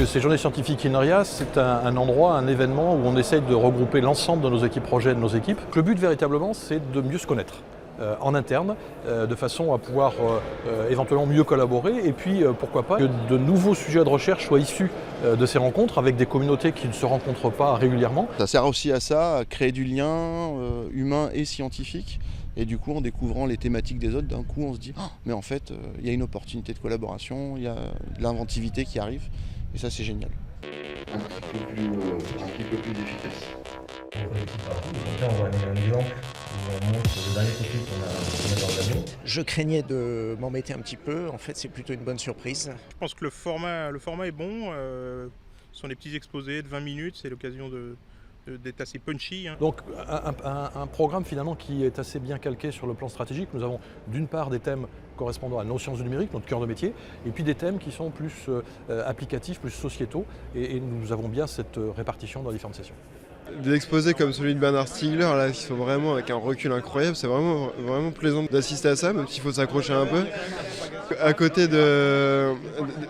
ces journées scientifiques INRIA, c'est un endroit, un événement où on essaye de regrouper l'ensemble de nos équipes projets et de nos équipes. Le but véritablement, c'est de mieux se connaître en interne, de façon à pouvoir éventuellement mieux collaborer et puis pourquoi pas que de nouveaux sujets de recherche soient issus de ces rencontres avec des communautés qui ne se rencontrent pas régulièrement. Ça sert aussi à ça, à créer du lien humain et scientifique. Et du coup, en découvrant les thématiques des autres, d'un coup, on se dit oh, mais en fait, il y a une opportunité de collaboration, il y a de l'inventivité qui arrive. Et ça, c'est génial. Un petit peu plus efficace. On voit un exemple où on montre le dernier profil qu'on a dans le labo. Je craignais de m'embêter un petit peu, en fait c'est plutôt une bonne surprise. Je pense que le format est bon, ce sont des petits exposés de 20 minutes, c'est l'occasion d'être assez punchy. Donc un programme finalement qui est assez bien calqué sur le plan stratégique. Nous avons d'une part des thèmes correspondant à nos sciences du numérique, notre cœur de métier, et puis des thèmes qui sont plus applicatifs, plus sociétaux, et nous avons bien cette répartition dans les différentes sessions. Des exposés comme celui de Bernard Stiegler, là, qui sont vraiment avec un recul incroyable, c'est vraiment plaisant d'assister à ça, même s'il faut s'accrocher un peu. À côté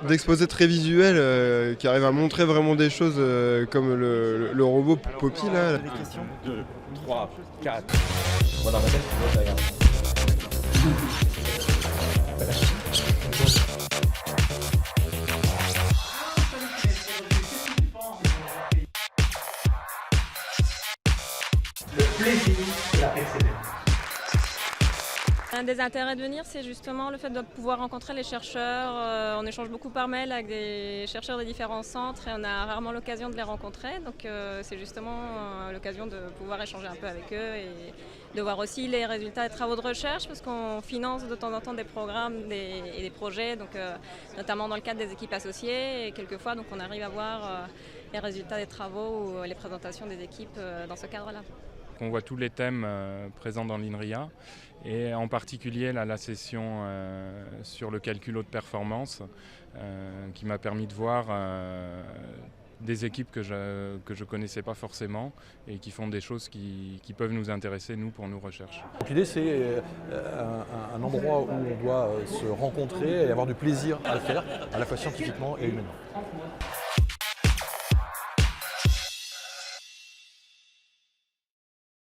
d'exposés très visuels qui arrivent à montrer vraiment des choses comme le robot Poppy là. 2, 3, 4. Voilà, ma tête, tu vois, ça Le plaisir de la persévérance. Un des intérêts de venir, c'est justement le fait de pouvoir rencontrer les chercheurs. On échange beaucoup par mail avec des chercheurs des différents centres et on a rarement l'occasion de les rencontrer. Donc c'est justement l'occasion de pouvoir échanger un peu avec eux et de voir aussi les résultats des travaux de recherche parce qu'on finance de temps en temps des programmes et des projets, donc, notamment dans le cadre des équipes associées. Et quelquefois, donc, on arrive à voir les résultats des travaux ou les présentations des équipes dans ce cadre-là. On voit tous les thèmes présents dans l'INRIA et en particulier la session sur le calcul haute performance qui m'a permis de voir des équipes que je connaissais pas forcément et qui font des choses qui peuvent nous intéresser, nous, pour nos recherches. L'idée, c'est un endroit où on doit se rencontrer et avoir du plaisir à le faire, à la fois scientifiquement et humainement.